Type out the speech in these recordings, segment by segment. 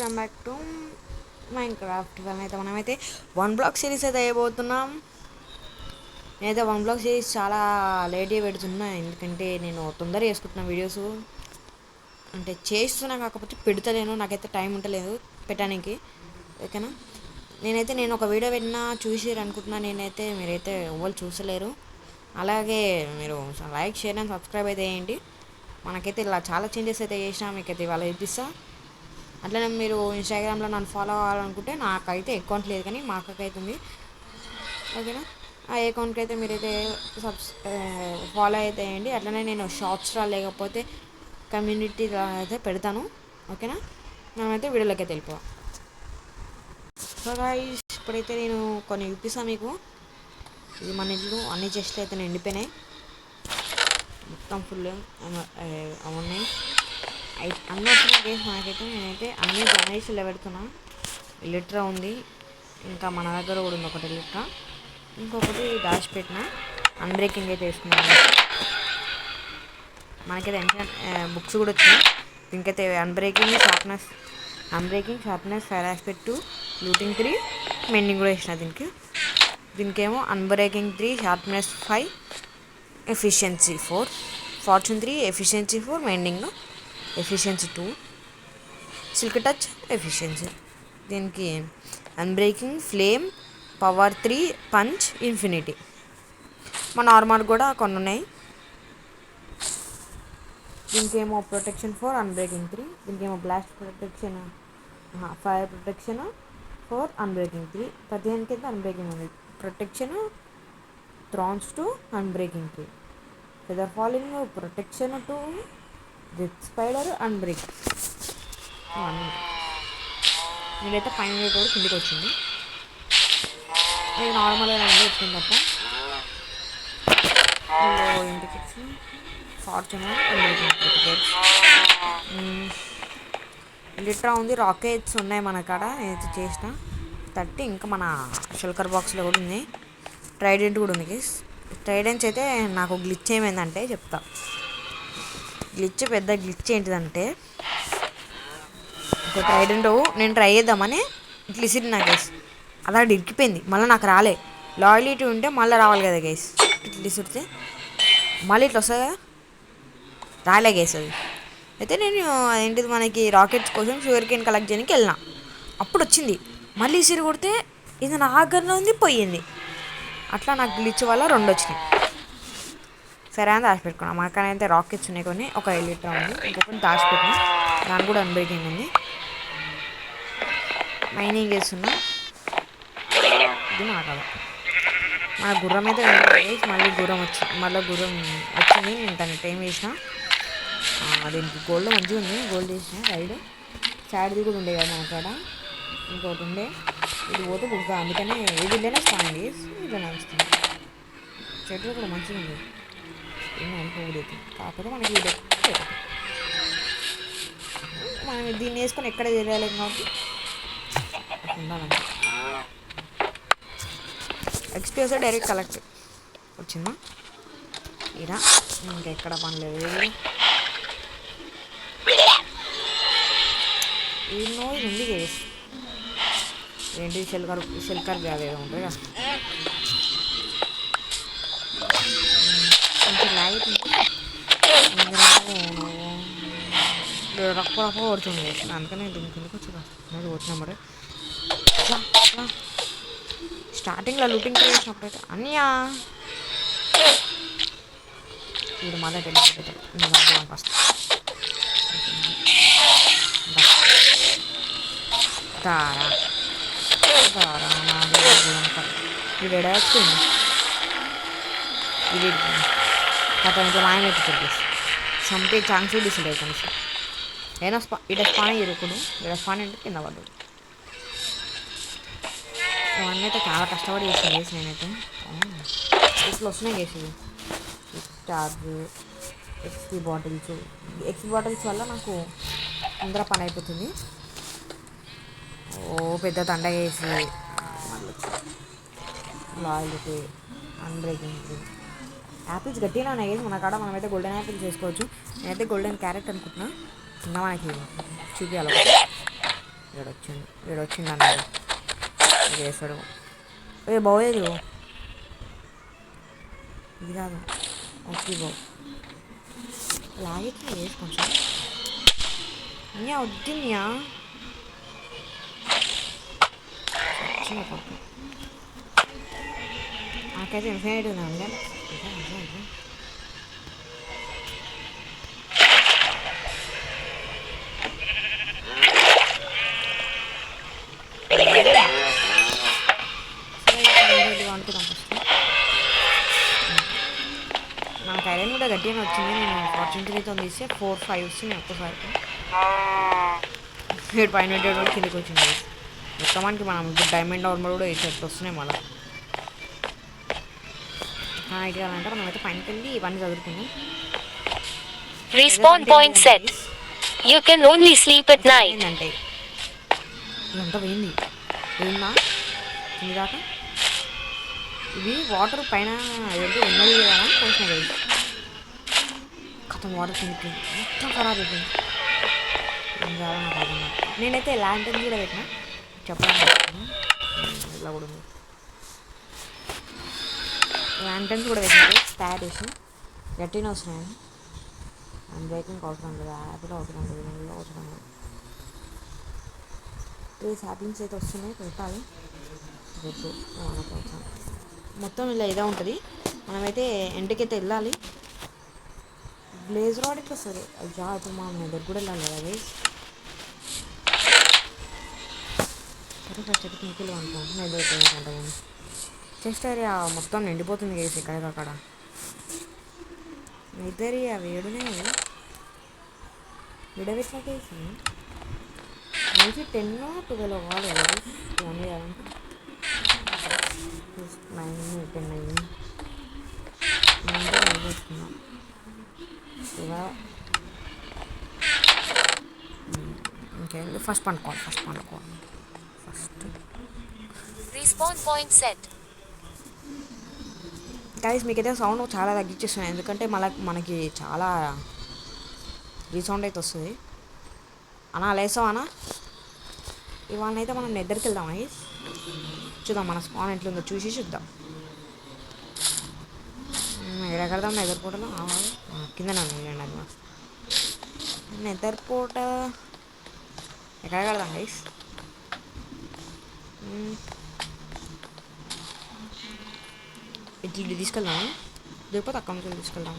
Welcome back to Minecraft. అయితే మనమైతే one black series అయితే అయిపోతున్నాం. నేనైతే వన్ బ్లాక్ సిరీస్ చాలా లేట్గా పెడుతున్నా, ఎందుకంటే నేను తొందరగా చేసుకుంటున్నా వీడియోస్. అంటే చేస్తున్నా, కాకపోతే పెడతలేను, నాకైతే టైం ఉండలేదు పెట్టడానికి. ఓకేనా, నేను ఒక వీడియో పెట్టినా చూసిరు అనుకుంటున్నా. మీరైతే ఎవరు చూసలేరు. అలాగే మీరు లైక్, షేర్ అండ్ సబ్స్క్రైబ్ అయితే చేయండి. మనకైతే ఇలా చాలా చేంజెస్ అయితే చేసినా, మీకైతే ఇవాళ చూపిస్తా. అట్లనే మీరు ఇన్స్టాగ్రామ్లో నన్ను ఫాలో అవ్వాలనుకుంటే, నాకైతే అకౌంట్ లేదు కానీ మా అక్కకి అయితే ఉంది. ఓకేనా, ఆ అకౌంట్కి అయితే మీరైతే ఫాలో అయితే వేయండి. అట్లనే నేను షార్ట్స్లో లేకపోతే కమ్యూనిటీలో అయితే పెడతాను. ఓకేనా, మనమైతే వీడియోలోకి అయితే వెళ్ళిపోవాలి. సో గాయ్స్, ఇప్పుడైతే నేను కొన్ని చూపిస్తాను మీకు. ఇది మన ఇల్లు, అన్ని చెస్ట్లు అయితే నిండిపోయినాయి, మొత్తం ఫుల్ అవున్నాయి. అన్నీ వచ్చిన కేసు మనకైతే. నేనైతే అన్ని జనరేషన్లో పెడుతున్నా. లిటర్ ఉంది, ఇంకా మన దగ్గర కూడా ఉంది ఒకటి లిటర్, ఇంకొకటి దాచిపెట్టిన అన్బ్రేకింగ్ అయితే వేసుకున్నాను. మనకైతే బుక్స్ కూడా వచ్చినాయి. దీనికైతే unbreaking, sharpness, fire aspect 2, looting 3, mending కూడా వేసిన. దీనికేమో unbreaking 3, sharpness 5, efficiency 4, fortune 3, efficiency 4, mending efficiency 2, silk touch efficiency. దీనికి unbreaking, flame, power 3, punch, infinity. మన నార్మల్ కూడా కొన్ని ఉన్నాయి. దీనికేమో ప్రొటెక్షన్ 4, అన్బ్రేకింగ్ 3. దీనికేమో blast protection, fire protection 4, unbreaking 3. ప్రతి దానికైతే అన్బ్రేకింగ్ ఉంది. Protection, thorns 2, unbreaking 3, feather falling, protection 2, jet spider, అన్బ్రేక్. నేనైతే ఫైవ్ మినిట్ కూడా కిందికి వచ్చింది. ఇది నార్మల్గా వచ్చింది తప్ప. ఇంటికి వచ్చి ఫార్చునర్, లిట్రా ఉంది, రాకెట్స్ ఉన్నాయి మన కాడ. నేనైతే చేసిన 30. ఇంకా మన షెల్కర్ బాక్స్లో కూడా ఉంది, ట్రైడెంట్ కూడా ఉంది. ట్రైడెంట్స్ అయితే నాకు గ్లిచ్ ఏమైందంటే చెప్తా. పెద్ద గ్లిచ్ ఏంటిదంటే, ఒక ట్రైడెంట్ నేను ట్రై చేద్దామని ఇట్లా ఇసిరి నా గైస్, అలా ఇరికిపోయింది. మళ్ళీ నాకు రాలే. లాయలిటీ ఉంటే మళ్ళీ రావాలి కదా గైస్. ఇట్లా ఇసిరితే మళ్ళీ ఇట్లా వస్తుంది కదా, రాలే గైస్ అది. అయితే నేను ఏంటిది మనకి రాకెట్స్ కోసం షుగర్ కేన్ కలెక్ట్ చేయడానికి వెళ్ళిన, అప్పుడు వచ్చింది. మళ్ళీ ఇసిరి కొడితే ఇది నా ఆగర్లో ఉంది, పోయింది. అట్లా నాకు గ్లిచ్ వల్ల 2 వచ్చినాయి. సరే అని దాచిపెట్టుకున్నాను. మా అక్కడ అయితే రాకెట్స్ ఉన్నాయి కొన్ని, ఒక లీటర్ ఉంది, ఇంకొకటి దాచిపెట్టినా. దాని కూడా అన్బ్రేకింగ్ ఉంది. మైనింగ్ చేస్తున్నా. ఇది మా కళ. మన గుర్రం అయితే మళ్ళీ గుర్రం వచ్చింది. నేను దాన్ని టైం వేసిన. దీనికి గోల్డ్ మంచిగా ఉంది, గోల్డ్ వేసిన. రైడ్ సైడ్ది కూడా ఉండే కదా మన కాడ, ఇంకోటి ఉండే. ఇది పోతే బుగ్గ, అందుకనే ఇది ఇల్లనే స్పాన్ చేసి ఇట్లా వస్తుంది. చెట్లు కూడా మంచిగా ఉంది, ఏమో అనుకోకూడదు. కాకపోతే మనకి ఇది మనం దీన్ని వేసుకొని ఎక్కడ తిరగలేము కాబట్టి ఉండాలంటే ఎక్స్పీ వస్తే డైరెక్ట్ కలెక్ట్ వచ్చిందా ఇరా. ఇంకెక్కడ పని లేదు. ఎన్నో ఇది ఉంది కేసు ఏంటి, షెల్కర్ కాదు ఏదో ఉంటుంది కదా, కొంచెం లైట్ రొక్క కొడుతుంది. అందుకనే దీని కిందకి వచ్చి వచ్చినా మరి. స్టార్టింగ్లో లూటింగ్ చేసినప్పుడు అయితే అన్నయ్యా ఇది మళ్ళీ తెలియదు ఫస్ట్. తారా ఇది ఎడవచ్చింది. ఇది కథ ఇంకా మాయమైపోతుంది. చంపే ఛాన్స్ డిసైడ్ అవుతుంది. ఏదైనా ఇడ స్పాన్ ఇరుకుడు, ఇడ స్పాన్ అంటే కింద పడ్డాడు. అవన్నీ అయితే చాలా కష్టపడి చేసాను నేనైతే. ఇట్లా వస్తున్నాయి చేసేది. చార్జ్, ఎక్స్పీ బాటిల్స్ వల్ల నాకు తొందర పని అయిపోతుంది. పెద్ద తండ వేసి లాయల్టీ, అన్బ్రేకింగ్. యాపిల్స్ గట్టిగా ఉన్నాయి మన కాడ. మనమైతే గోల్డెన్ యాపిల్స్ చేసుకోవచ్చు. నేనైతే గోల్డెన్ క్యారెట్ అనుకుంటున్నా. మనకి చూపించాలి. వీడు వచ్చిండు అన్నాడు చేస్తాడు. బాగోలేదు ఇది కాదు. ఓకే బాబు లాగిట్లా వేసి కొంచెం ఇయా వద్దున్యా చిన్న పప్పు నాకైతే ఇన్ఫినిటీ ఉన్నాను కానీ అనుకున్నాం ఫస్ట్. నాకు ఐరన్ కూడా గట్టిగానే వచ్చింది. నేను ఫార్చ్యూన్ 3తో తీస్తే 4-5 వస్తుంది ఒక్కసారి. వీడు పైన పెట్టాడు కూడా కిందకి వచ్చింది. మొత్తమానికి మనం డైమండ్ నార్మల్ కూడా వేసేట్లు వస్తున్నాయి మళ్ళీ. ఇట్లా అంటే మనం అయితే పైనకి వెళ్ళి ఇవన్నీ చదువుకున్నాం. Respawn point set. You can only sleep at night. ఏంటంటే ఇదంతా పోయిందా కింది దాకా. ఇవి వాటర్ పైన ఏదో ఉన్నది కదా అని కొంచెం వేసి కథం వాటర్ కిందికి మొత్తం ఖరాబ్ అయిపోయింది. ఏం కావాలో నాకు అర్థం కాదు. నేనైతే ల్యాంటర్న్ కూడా పెట్టిన చెప్పాలనుకుంటున్నాను. ఇలా కూడా ఉంది. ల్యాంటర్న్స్ కూడా పెట్టినట్టు తయారు చేసి గట్టిగా వస్తున్నాయి. అండ్ బ్రేకింగ్ అవసరం లేదు, యాప్లో అవసరం లేదు, ఇందులో అవసరం లేదు. 3 సాప్లింగ్స్ అయితే వస్తున్నాయి పెట్టాలి. రేపు అవసరం మొత్తం ఇలా ఇదే ఉంటుంది. మనమైతే ఎండకైతే వెళ్ళాలి. బ్లేజ్ రాడ్ ఇట్లా సరే అది ఇప్పుడు మనం దగ్గర కూడా వెళ్ళాలి కదా అది. సరే ఫస్ట్ అయితే కిందకి అనుకుంటున్నాను. ఎదురుకుంటాను చెస్ట్ ఏరియా మొత్తం నిండిపోతుంది కేసు ఎక్కడికక్కడ. ఇద్దరి అవి ఏడునే విడబెట్టిన కేసు మంచి 10-12 అవ్వాలి కదా. ఇవన్నీ కాదంటే 9-10 అయ్యింది. వేసుకున్నాం ఇలా. ఓకే ఫస్ట్ పండుకోవాలి. First Respawn point set. Guys మీకైతే సౌండ్ చాలా తగ్గించేస్తున్నాయి ఎందుకంటే మనకి చాలా రీసౌండ్ అయితే వస్తుంది. అన్నా లేసాం అన్నా. ఇవాళ అయితే మనం నిద్రకి వెళ్దాం గైస్. చూద్దాం మన స్పాన్ ఎట్లుందో చూద్దాం. ఎక్కడెక్కడదాం నిద్రపోటలో కింద అది మస్తు నిద్రపోట ఎక్కడ కడదాం గైస్. ఇట్లా తీసుకెళ్దాము. లేకపోతే అక్క నుంచి తీసుకెళ్దాం.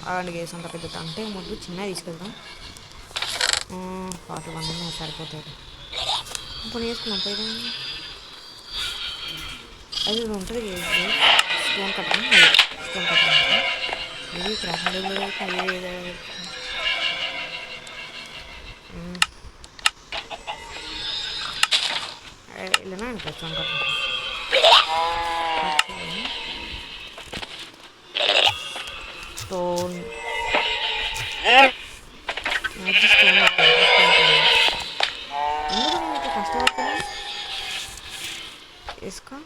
అలాంటి గేస్ అంత పెద్ద అంటే ముందు చిన్నగా తీసుకెళ్దాం. 41 సరిపోతుంది. కొన్ని వేసుకున్నాం పోయి అది ఉంటుంది స్టోన్ కట్టడం. ఇది క్రాఫ్ట్ ఇలానే అనుకో స్టోన్ కట్టడం. స్టోన్ స్టోన్ ఎందుకు కష్టపడుతున్నా వేసుకో.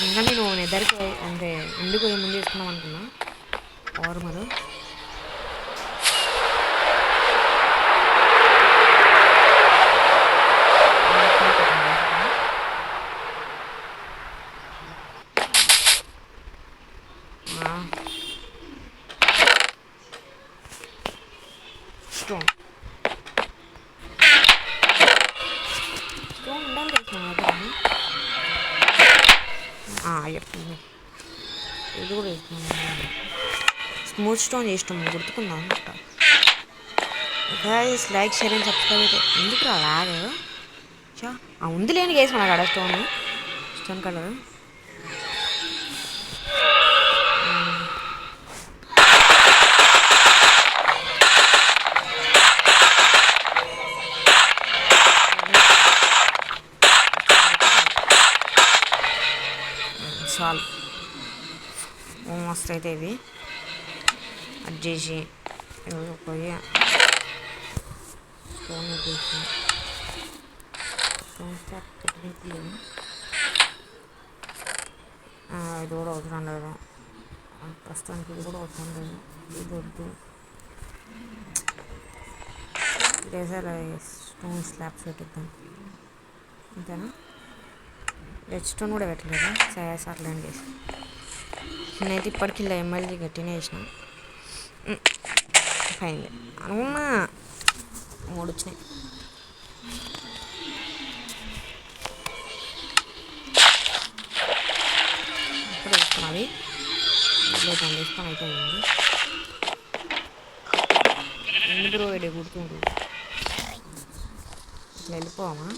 ఇంకా నేను నిద్రకి అంటే ఎందుకు ముందు వేసుకున్నాం అనుకున్నా నార్మల్. స్టోన్ ఉండాలి వేసుకున్నాను. ఇది కూడా వేసుకున్నాను. స్మూత్ స్టోన్ చేసినాం గుర్తుకుందాం. Guys like share and subscribe అయితే ఎందుకు రాదు ఉంది లేని గేస్ మన కాడ స్టోన్ కలర్. చాలు మస్తు అయితే ఇవి అది చేసి పోయి స్టోన్ చేసి ఇది కూడా అవసరం లేదు ప్రస్తుతానికి. ఇది కూడా అవసరం లేదు. ఇది వద్దు. లేజర్ స్టోన్ స్లాబ్స్ పెట్టిద్దాం అంతేనా. రెడ్ స్టోన్ కూడా పెట్టలేదు సయాస్ అట్లాంటి చేసి. నేనైతే ఇప్పటికి ఇలా ఎమ్మెల్యే గట్టినే వేసిన. అయింది అవునా 3 వచ్చినాయి. ఇప్పుడు వేసుకున్నవి లేదండి వేసుకొని అయిపోయింది. ఎందుకు రోజు గుర్తుంటుంది ఇట్లా వెళ్ళిపోవమా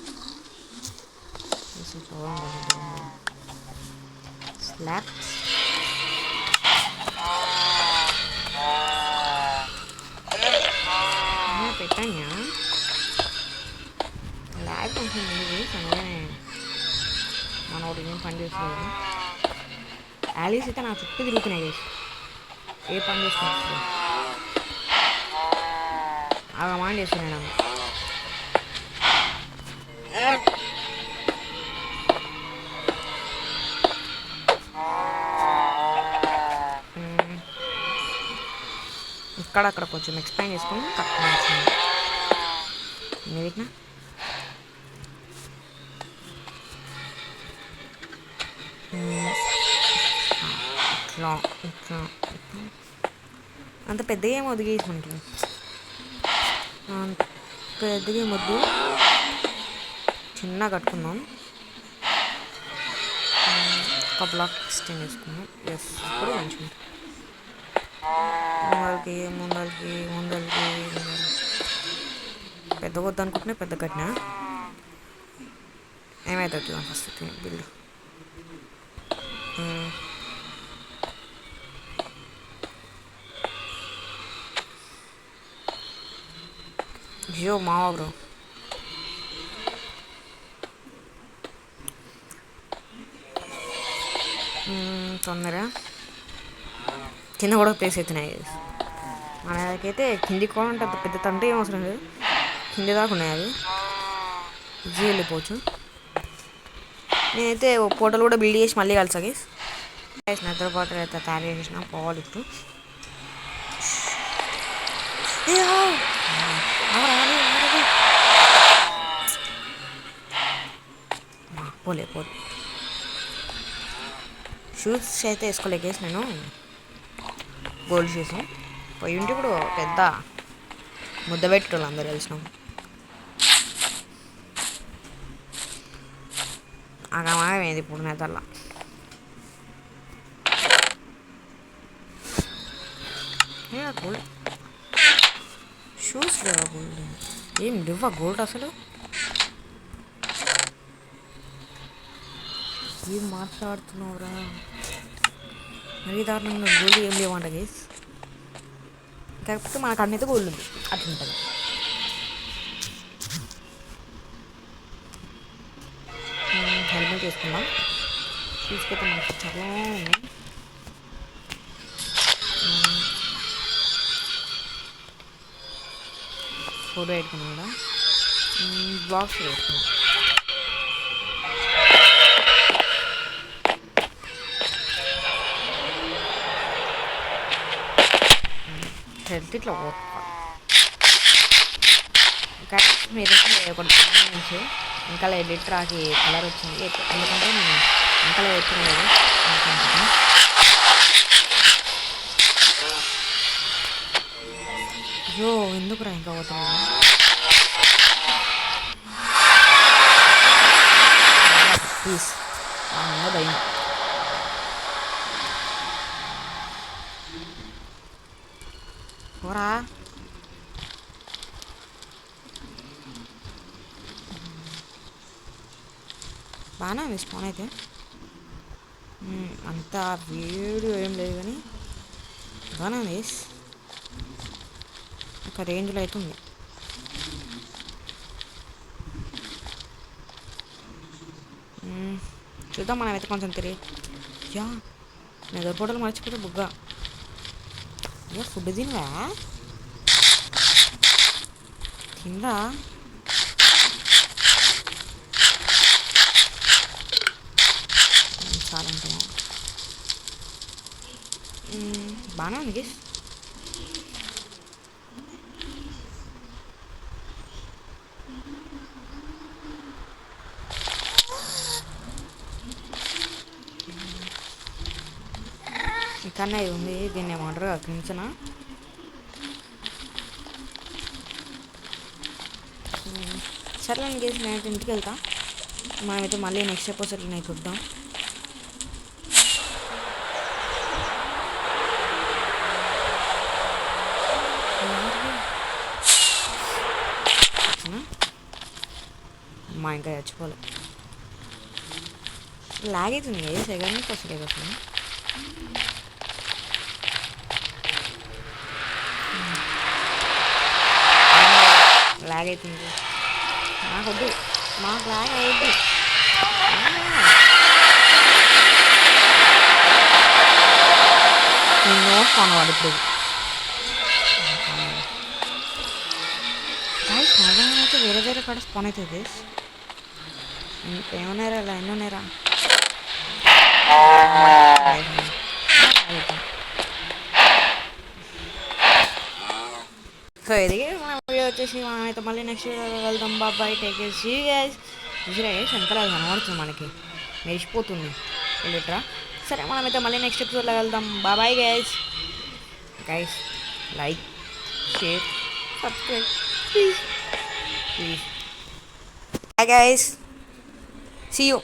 స్లాబ్ పెట్టాను ల్యాబ్ కొంచెం ఉంది సమయమే మనోడు ఏం పని చేస్తుంది. యాలీస్ అయితే నా చుట్టూ తిరుగుతున్నాయి ఏ పని చేసుకుంటుంది ఆగమాన్ చేస్తున్నాను. అక్కడ కొంచెం ఎక్స్ప్లెయిన్ చేసుకొని కరెక్ట్గా వచ్చింది మీదికినా. ఇట్లా ఇట్లా అంత పెద్దగా ఏమో ఒదిగేసి మనకి పెద్దగా ఏమొద్దు చిన్నగా కట్టుకుందాం. ఒక బ్లాక్ ఎక్స్టెండ్ చేసుకుందాం. ఎస్ ఇప్పుడు మంచిగా ముందరికి పెద్ద వద్దు అనుకుంటున్నా పెద్ద కట్టినా ఏమవుతుంది ఫస్ట్ బిల్డ్. జియో మావా బ్రో తొందర కింద కూడా ప్లేస్ అవుతున్నాయి. మనకైతే కిందికి పోవాలంటే అంత పెద్ద తండ్రి ఏం అవసరం లేదు, కింది దాకా ఉన్నాయి అవి ఈజీ వెళ్ళిపోవచ్చు. నేనైతే పోర్టల్ కూడా బిల్డ్ చేసి మళ్ళీ కలిసా గైస్. నిద్ర పోర్టల్ అయితే తయారు చేసిన పోవాలి ఇప్పుడు. పోలే షూస్ అయితే వేసుకోలేకేసి నేను గోల్డ్ షూస్ పోయి ఉంటే ఇప్పుడు పెద్ద ముద్ద పెట్టేటోళ్ళు అందరు కలిసినాం. ఆగమాగమైంది ఇప్పుడు నెతల్లా. గోల్డ్ షూస్ లేవా గోల్డ్ ఏం లేవా గోల్డ్ అసలు ఏం మాట్లాడుతున్నావురా మరీ దారుణంగా గోల్డ్ ఏం లేవంట గేస్. కాకపోతే మనకు అన్నైతే గోల్డ్ ఉంది అట్లుంటుంది. హెల్మెట్ వేసుకుందాం. తీసుకైతే మనకి చాలా ఉన్నాయి. ఫోటో పెట్టుకున్నాం కూడా బ్లాగ్స్ వేసుకున్నాం. హెల్త్ ఇట్లా పోతుంది. ఇంకా మీరు ఒకటి నుంచి ఇంకా ఎడిటర్కి కలర్ వచ్చింది ఎందుకంటే నేను ఇంకా ఎత్తుకోలేదు అనుకుంటున్నాను. అయ్యో ఎందుకురా ఇంకా పోతున్నాను. ప్లీజ్ భయం పోరా. బాగానే ఉంది స్పాన్ అయితే అంత వేడి ఏం లేదు కానీ బాగానే ఉంది. ఒక రేంజ్లో అయితే ఉంది. చూద్దాం మనం అయితే కొంచెం తిరిగి యా నిద్రపోవడం మర్చిపోతే బుగ్గా ఇక ఫుడ్ తినవా తిందా చాలా అంటున్నా బాగానే ఉంది గేస్. పక్కనే ఇది ఉంది, దీన్ని ఏమంటారు క్రించన. సరే గైస్ నేను ఇంటికి వెళ్తా. మనమైతే మళ్ళీ నెక్స్ట్ ఎపిసోడ్లో నేను చూద్దాం. మా ఇంకా చచ్చిపోలే, లాగ్ అవుతుంది ఏ సెకండ్ వస్తుంది కదా. లాగ్ అవుతుంది, నాకు వద్దు, మాకు లాగ్ అయ్యద్దు. నేను నోట్ కొనవాడు ఇప్పుడు. అయితే వేరే వేరే కాడ స్పాన్ అవుతుంది. ఏమన్నారా ఇలా ఎన్ని ఉన్నారా? సో ఇది మన వీడియో వచ్చేసి మనమైతే మళ్ళీ నెక్స్ట్ వీడియోలో వెళ్దాం. బాబాయ్, take care, see you guys. చూసిరా శంకర్ అది కనబడుతుంది మనకి, మెరిసిపోతుంది వెళ్ళిట్రా. సరే మనమైతే మళ్ళీ నెక్స్ట్ ఎపిసోడ్లో వెళ్దాం. బాబాయ్ guys. Guys like, share, subscribe please. Bye guys. See you.